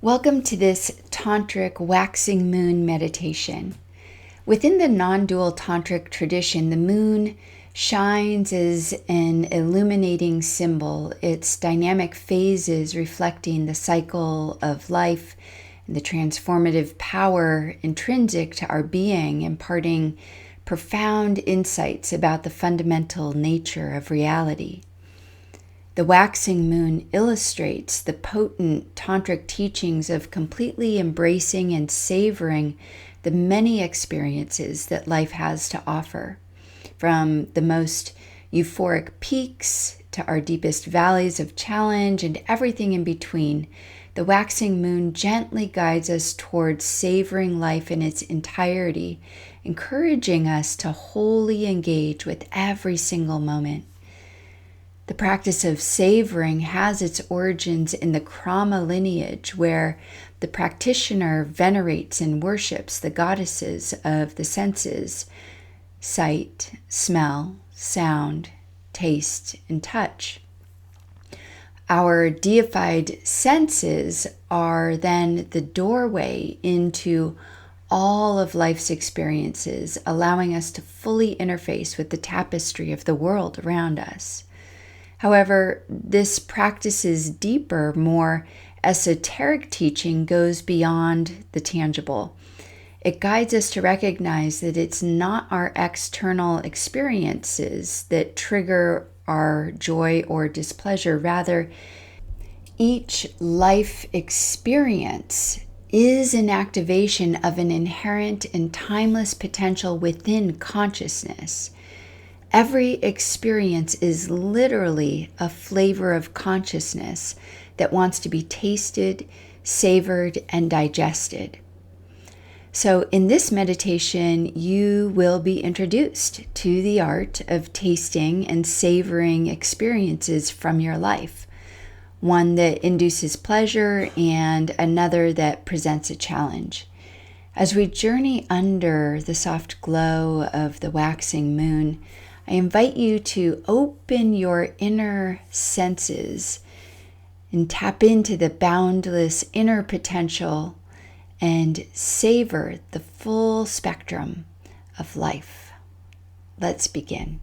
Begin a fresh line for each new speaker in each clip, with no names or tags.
Welcome to this Tantric waxing moon meditation. Within the non-dual Tantric tradition, the moon shines as an illuminating symbol, its dynamic phases reflecting the cycle of life and the transformative power intrinsic to our being, imparting profound insights about the fundamental nature of reality. The waxing moon illustrates the potent tantric teachings of completely embracing and savoring the many experiences that life has to offer, from the most euphoric peaks to our deepest valleys of challenge and everything in between. The waxing moon gently guides us towards savoring life in its entirety, encouraging us to wholly engage with every single moment. The practice of savoring has its origins in the Krama Lineage, where the practitioner venerates and worships the goddesses of the senses: sight, smell, sound, taste, and touch. Our deified senses are then the doorway into all of life's experiences, allowing us to fully interface with the tapestry of the world around us. However, this practice's deeper, more esoteric teaching goes beyond the tangible. It guides us to recognize that it's not our external experiences that trigger our joy or displeasure. Rather, each life experience is an activation of an inherent and timeless potential within consciousness. Every experience is literally a flavor of consciousness that wants to be tasted, savored, and digested. So in this meditation, you will be introduced to the art of tasting and savoring experiences from your life, one that induces pleasure and another that presents a challenge. As we journey under the soft glow of the waxing moon, I invite you to open your inner senses and tap into the boundless inner potential and savor the full spectrum of life. Let's begin.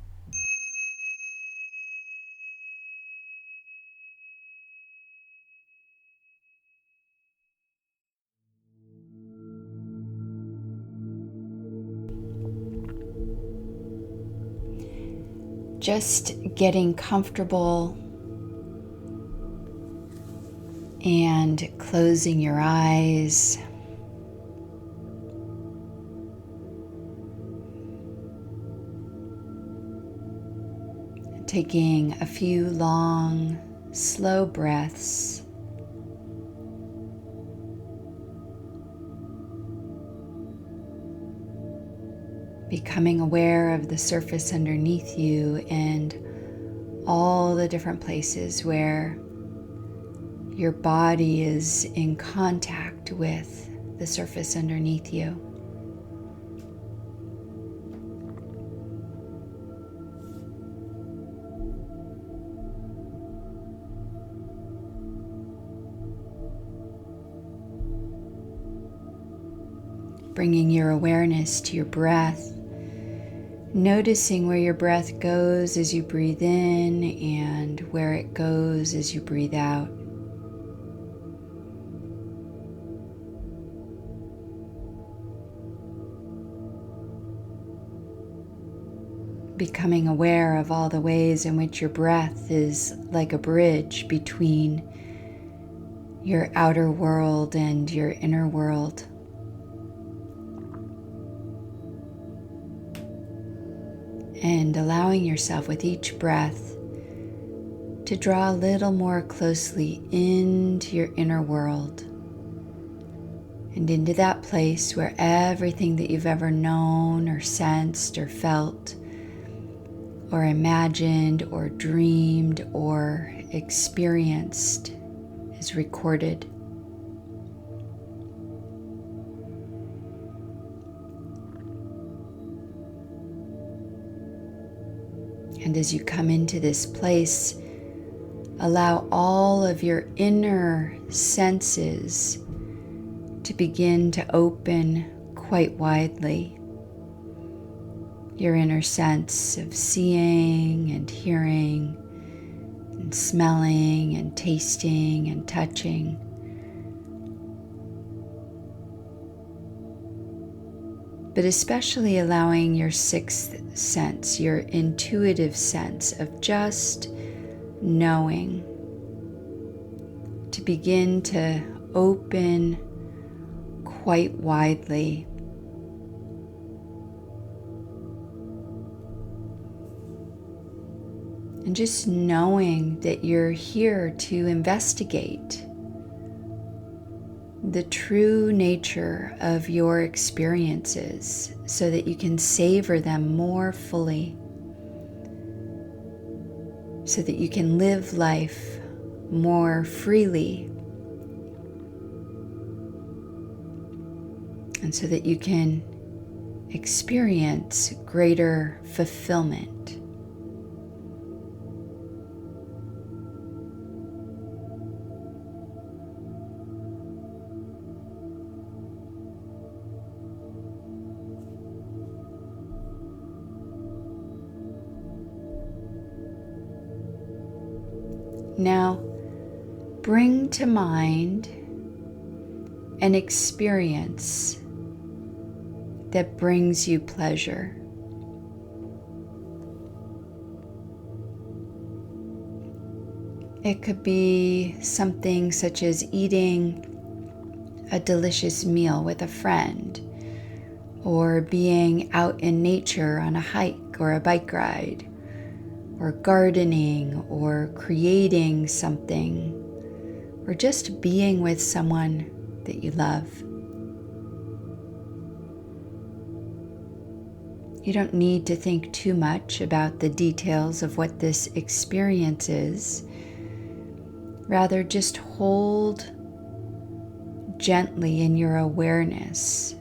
Just getting comfortable and closing your eyes. Taking a few long, slow breaths. Becoming aware of the surface underneath you and all the different places where your body is in contact with the surface underneath you. Bringing your awareness to your breath. Noticing where your breath goes as you breathe in and where it goes as you breathe out. Becoming aware of all the ways in which your breath is like a bridge between your outer world and your inner world. And allowing yourself with each breath to draw a little more closely into your inner world and into that place where everything that you've ever known or sensed or felt or imagined or dreamed or experienced is recorded. And as you come into this place, allow all of your inner senses to begin to open quite widely your inner sense of seeing and hearing and smelling and tasting and touching. But especially allowing your sixth sense, your intuitive sense of just knowing, to begin to open quite widely. And just knowing that you're here to investigate the true nature of your experiences so that you can savor them more fully, so that you can live life more freely, and so that you can experience greater fulfillment. Now, bring to mind an experience that brings you pleasure. It could be something such as eating a delicious meal with a friend, or being out in nature on a hike or a bike ride, or gardening, or creating something, or just being with someone that you love. You don't need to think too much about the details of what this experience is. Rather, just hold gently in your awareness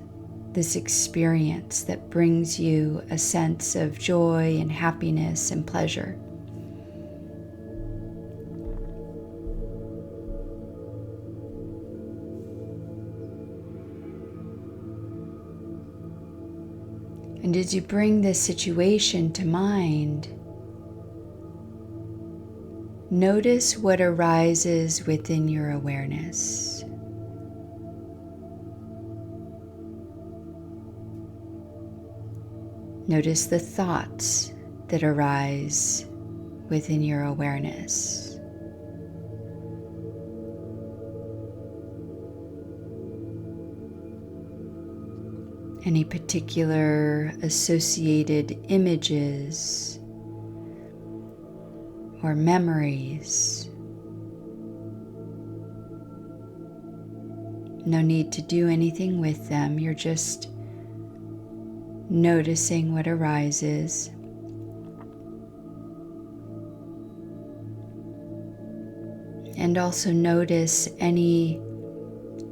this experience that brings you a sense of joy and happiness and pleasure. And as you bring this situation to mind, notice what arises within your awareness. Notice the thoughts that arise within your awareness. Any particular associated images or memories. No need to do anything with them, you're just noticing what arises. And also notice any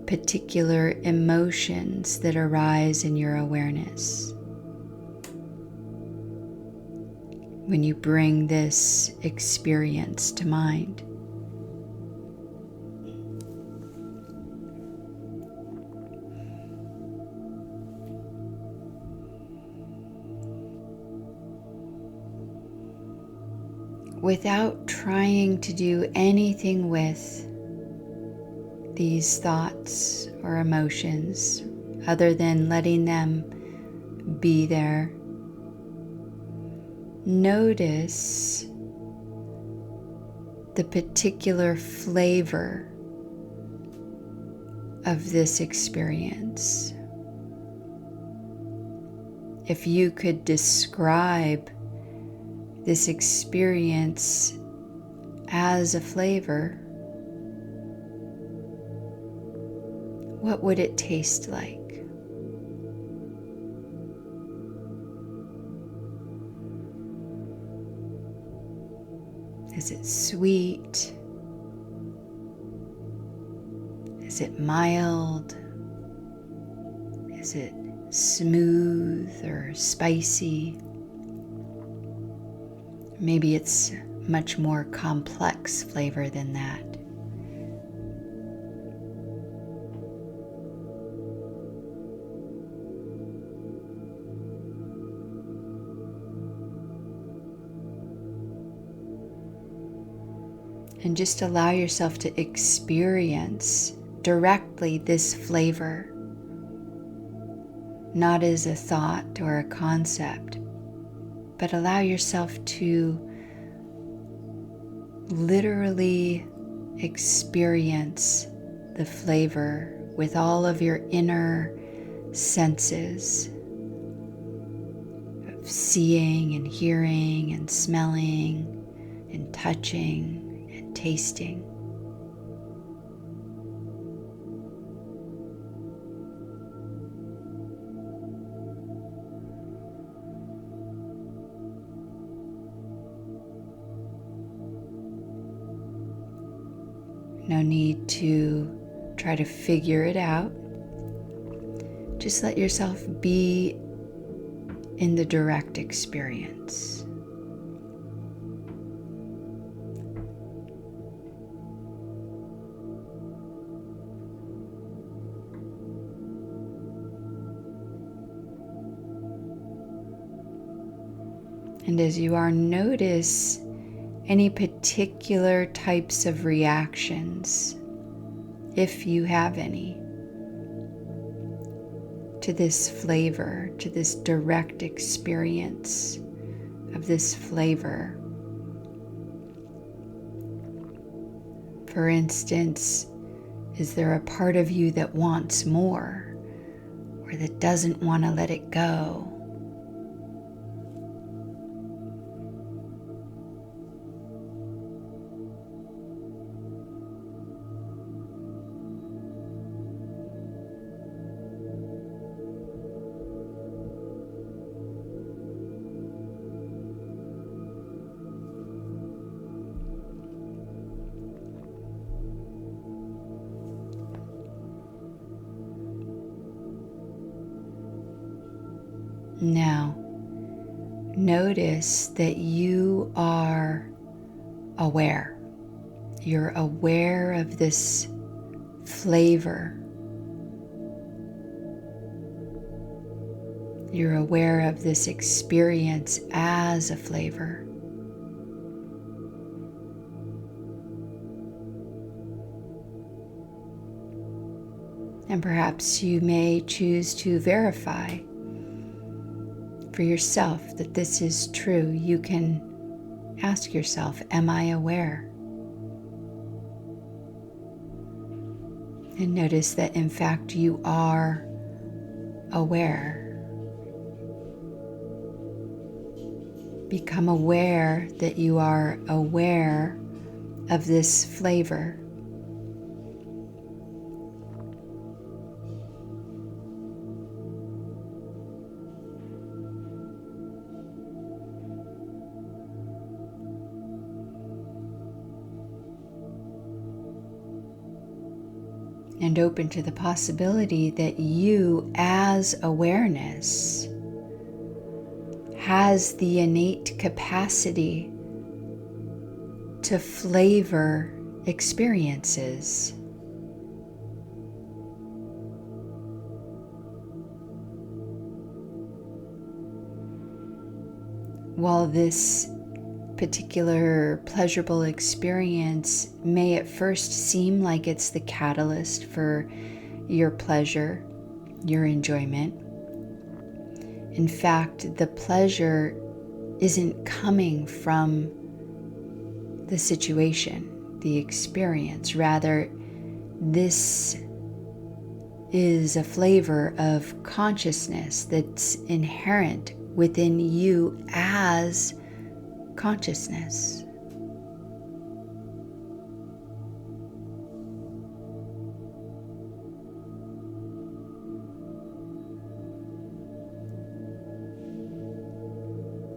particular emotions that arise in your awareness when you bring this experience to mind. Without trying to do anything with these thoughts or emotions other than letting them be there, notice the particular flavor of this experience. If you could describe this experience as a flavor, what would it taste like? Is it sweet? Is it mild? Is it smooth or spicy? Maybe it's much more complex flavor than that. And just allow yourself to experience directly this flavor, not as a thought or a concept, but allow yourself to literally experience the flavor with all of your inner senses of seeing and hearing and smelling and touching and tasting. No need to try to figure it out. Just let yourself be in the direct experience. And as you are, notice any particular types of reactions, if you have any, to this flavor, to this direct experience of this flavor. For instance, is there a part of you that wants more or that doesn't want to let it go? Now, notice that you are aware. You're aware of this flavor. You're aware of this experience as a flavor. And perhaps you may choose to verify for yourself that this is true. You can ask yourself, am I aware? And notice that in fact you are aware. Become aware that you are aware of this flavor. And open to the possibility that you, as awareness, has the innate capacity to flavor experiences. While this particular pleasurable experience may at first seem like it's the catalyst for your pleasure, your enjoyment, in fact, the pleasure isn't coming from the situation, the experience. Rather, this is a flavor of consciousness that's inherent within you as consciousness.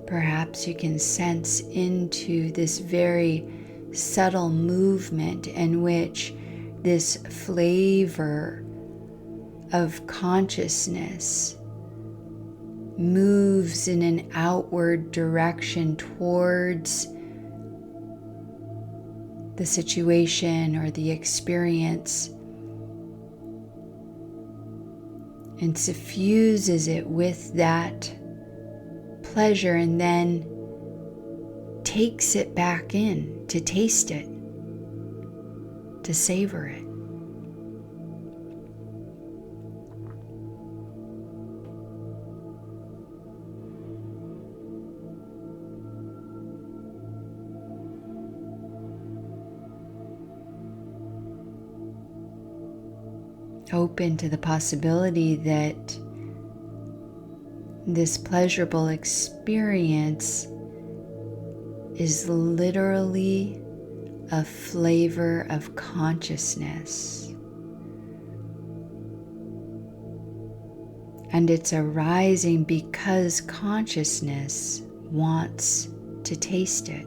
Perhaps you can sense into this very subtle movement in which this flavor of consciousness moves in an outward direction towards the situation or the experience and suffuses it with that pleasure and then takes it back in to taste it. to savor it. Open to the possibility that this pleasurable experience is literally a flavor of consciousness. And it's arising because consciousness wants to taste it.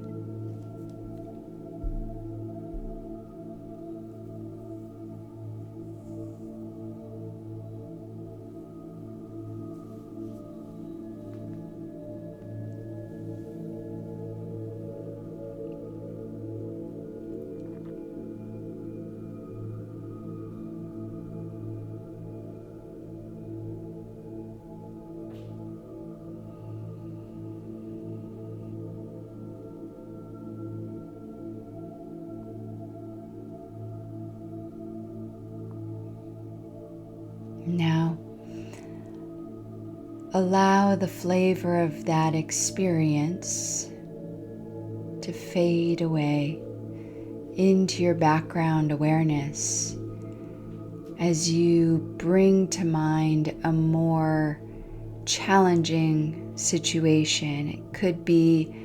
Now, allow the flavor of that experience to fade away into your background awareness as you bring to mind a more challenging situation. It could be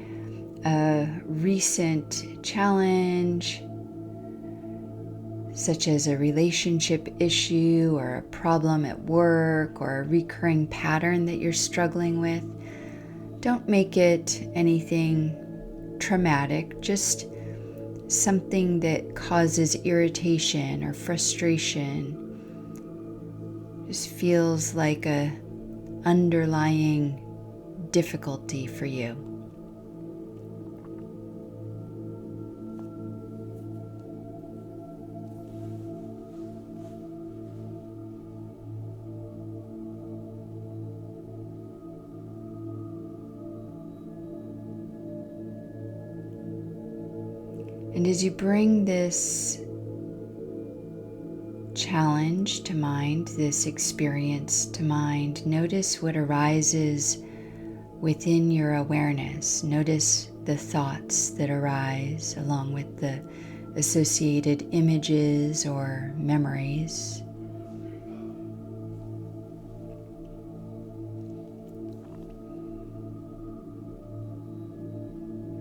a recent challenge, such as a relationship issue or a problem at work or a recurring pattern that you're struggling with. Don't make it anything traumatic, just something that causes irritation or frustration. Just feels like a underlying difficulty for you. And as you bring this challenge to mind, this experience to mind, notice what arises within your awareness. Notice the thoughts that arise along with the associated images or memories.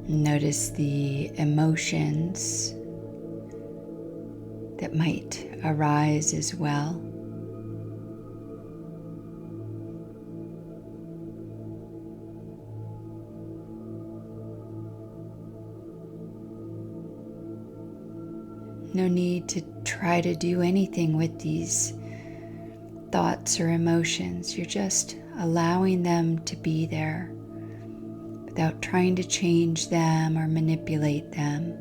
Notice the emotions that might arise as well. No need to try to do anything with these thoughts or emotions. You're just allowing them to be there, without trying to change them or manipulate them.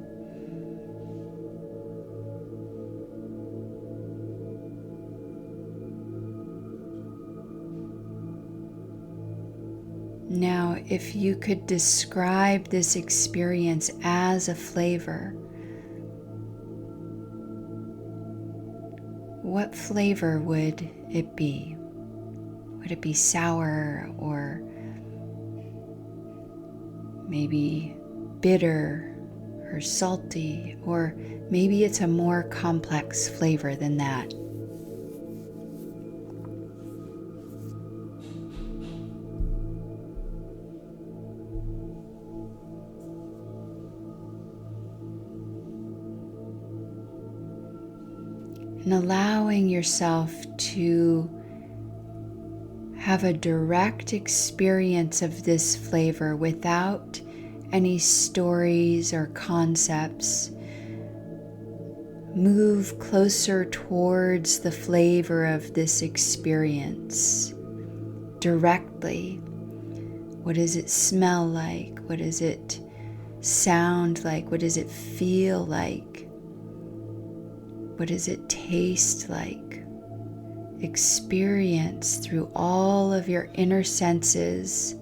Now, if you could describe this experience as a flavor, what flavor would it be? Would it be sour or maybe bitter or salty, or maybe it's a more complex flavor than that? And allowing yourself to have a direct experience of this flavor without any stories or concepts. Move closer towards the flavor of this experience directly. What does it smell like? What does it sound like? What does it feel like? What does it taste like? Experience through all of your inner senses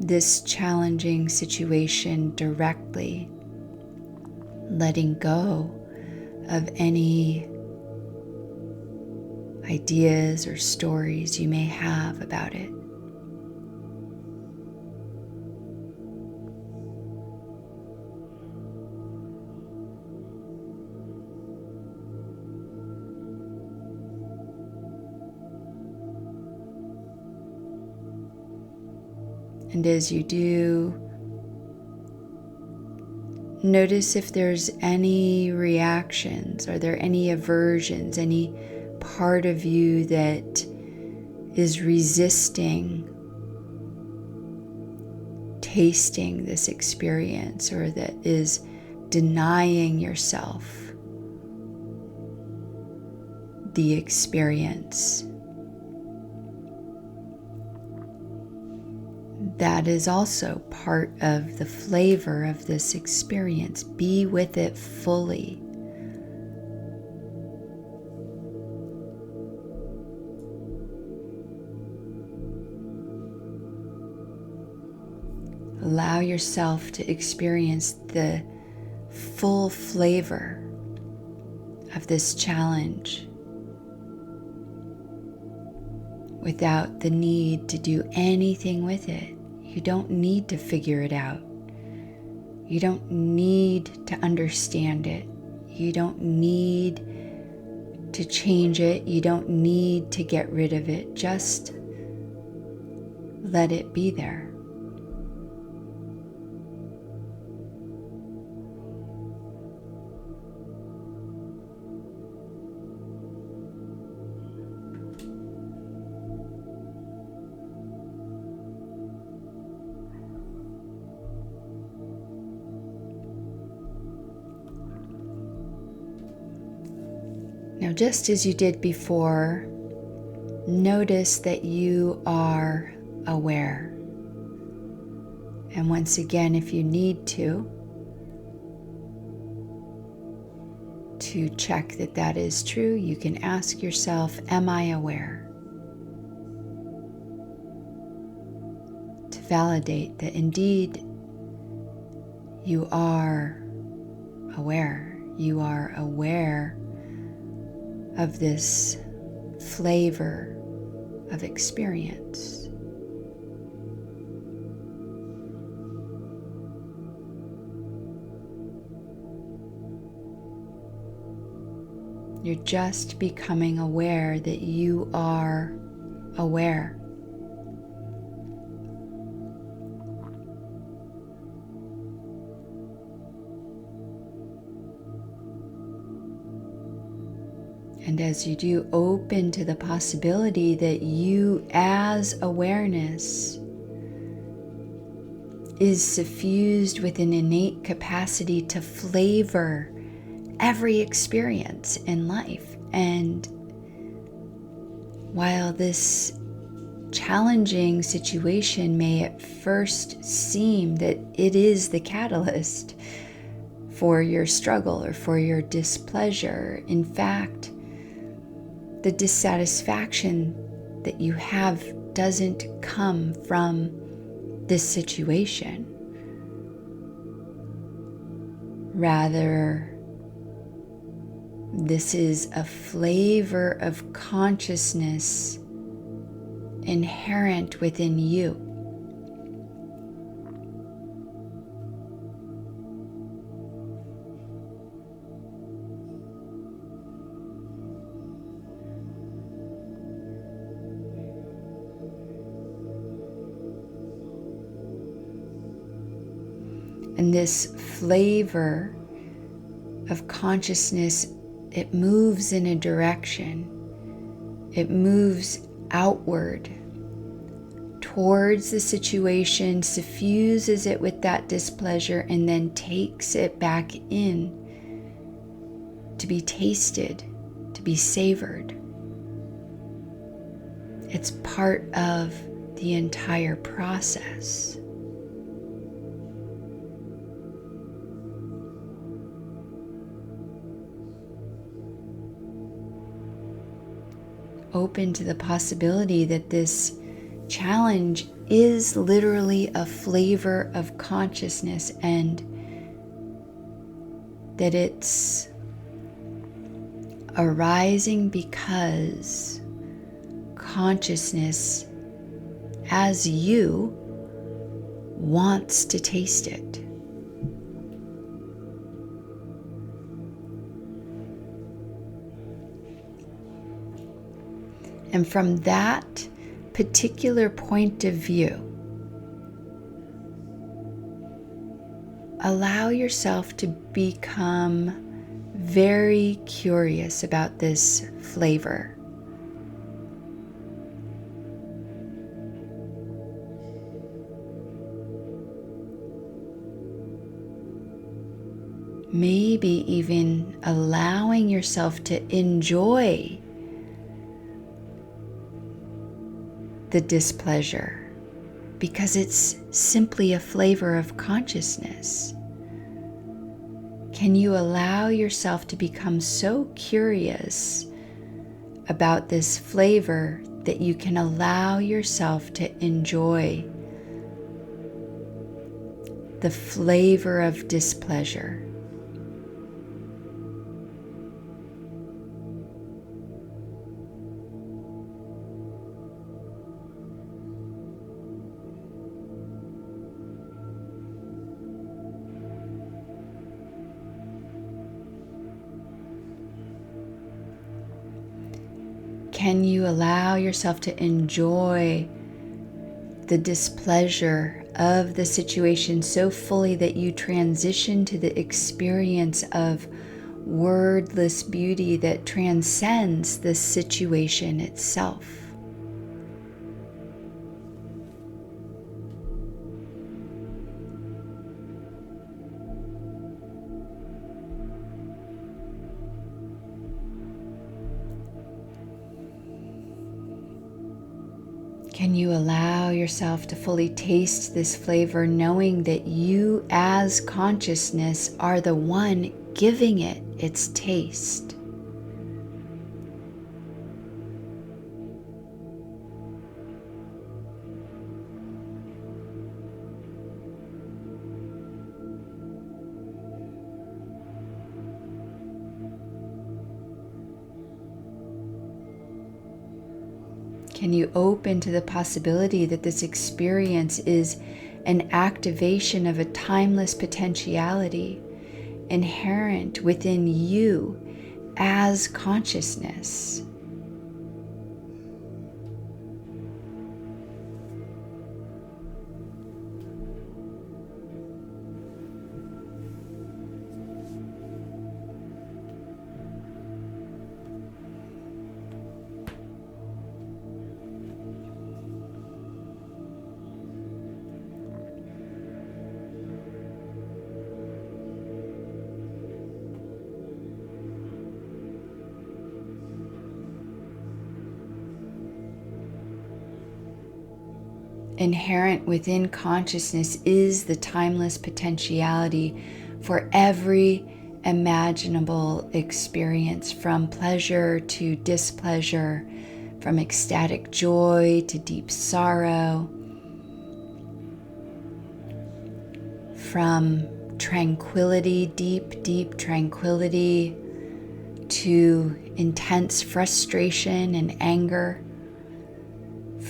this challenging situation directly, letting go of any ideas or stories you may have about it. And as you do, notice if there's any reactions. Are there any aversions, any part of you that is resisting tasting this experience, or that is denying yourself the experience? That is also part of the flavor of this experience. Be with it fully. Allow yourself to experience the full flavor of this challenge without the need to do anything with it. You don't need to figure it out. You don't need to understand it. You don't need to change it. You don't need to get rid of it. Just let it be there. Now, just as you did before, notice that you are aware. And once again, if you need to check that that is true, you can ask yourself, am I aware? To validate that indeed you are aware. You are aware of this flavor of experience. You're just becoming aware that you are aware. And as you do, open to the possibility that you, as awareness, is suffused with an innate capacity to flavor every experience in life. And while this challenging situation may at first seem that it is the catalyst for your struggle or for your displeasure, in fact, the dissatisfaction that you have doesn't come from this situation. Rather, this is a flavor of consciousness inherent within you. And this flavor of consciousness, it moves in a direction. It moves outward towards the situation, suffuses it with that displeasure, and then takes it back in to be tasted, to be savored. It's part of the entire process. Open to the possibility that this challenge is literally a flavor of consciousness, and that it's arising because consciousness as you wants to taste it. And from that particular point of view, allow yourself to become very curious about this flavor. Maybe even allowing yourself to enjoy the displeasure because it's simply a flavor of consciousness. Can you allow yourself to become so curious about this flavor that you can allow yourself to enjoy the flavor of displeasure? Can you allow yourself to enjoy the displeasure of the situation so fully that you transition to the experience of wordless beauty that transcends the situation itself? Can you allow yourself to fully taste this flavor, knowing that you as consciousness are the one giving it its taste? Can you open to the possibility that this experience is an activation of a timeless potentiality inherent within you as consciousness? Inherent within consciousness is the timeless potentiality for every imaginable experience, from pleasure to displeasure, from ecstatic joy to deep sorrow, from tranquility, deep tranquility, to intense frustration and anger,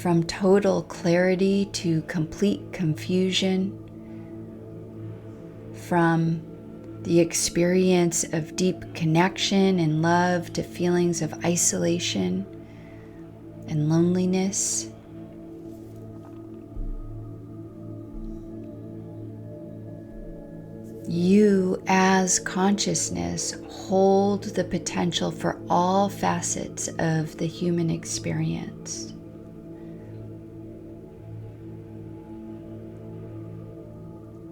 from total clarity to complete confusion, from the experience of deep connection and love to feelings of isolation and loneliness. You as consciousness hold the potential for all facets of the human experience.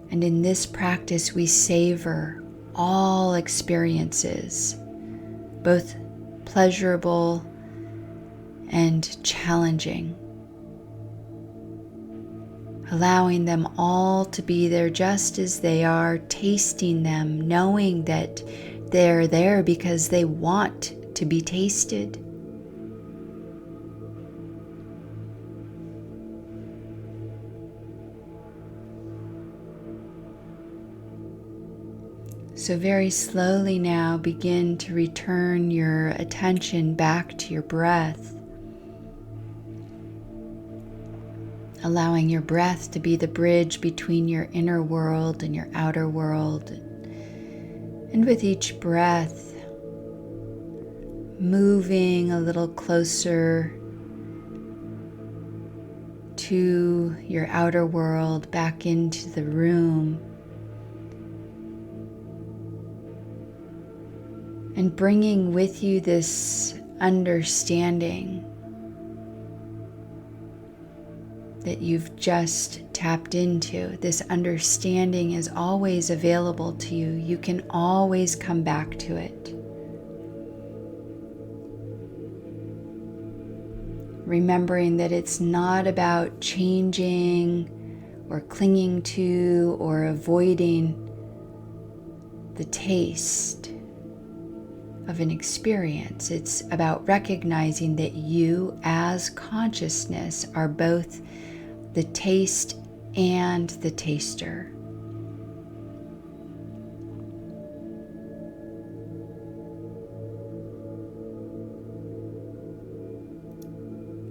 And in this practice, we savor all experiences, both pleasurable and challenging, allowing them all to be there just as they are, tasting them, knowing that they're there because they want to be tasted. So very slowly now begin to return your attention back to your breath, allowing your breath to be the bridge between your inner world and your outer world. And with each breath, moving a little closer to your outer world, back into the room, and bringing with you this understanding that you've just tapped into. This understanding is always available to you. You can always come back to it. Remembering that it's not about changing or clinging to or avoiding the taste of an experience. It's about recognizing that you as consciousness are both the taste and the taster.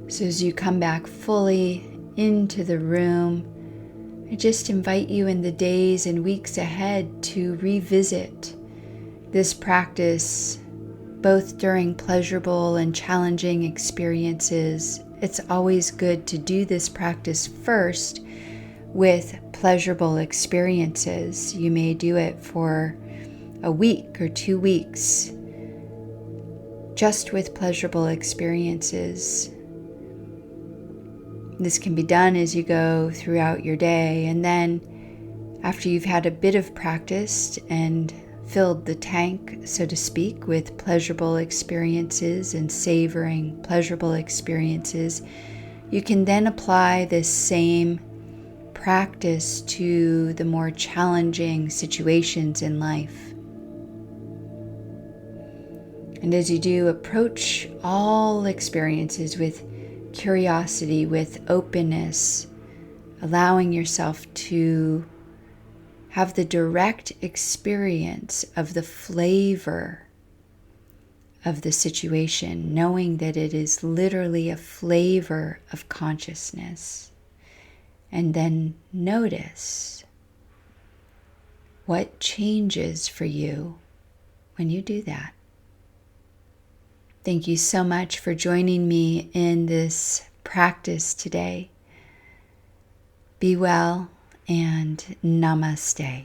So as you come back fully into the room, I just invite you in the days and weeks ahead to revisit this practice, both during pleasurable and challenging experiences. It's always good to do this practice first with pleasurable experiences. You may do it for a week or 2 weeks, just with pleasurable experiences. This can be done as you go throughout your day, and then after you've had a bit of practice and filled the tank, so to speak, with pleasurable experiences and savoring pleasurable experiences, you can then apply this same practice to the more challenging situations in life. And as you do, approach all experiences with curiosity, with openness, allowing yourself to have the direct experience of the flavor of the situation, knowing that it is literally a flavor of consciousness. And then notice what changes for you when you do that. Thank you so much for joining me in this practice today. Be well and namaste.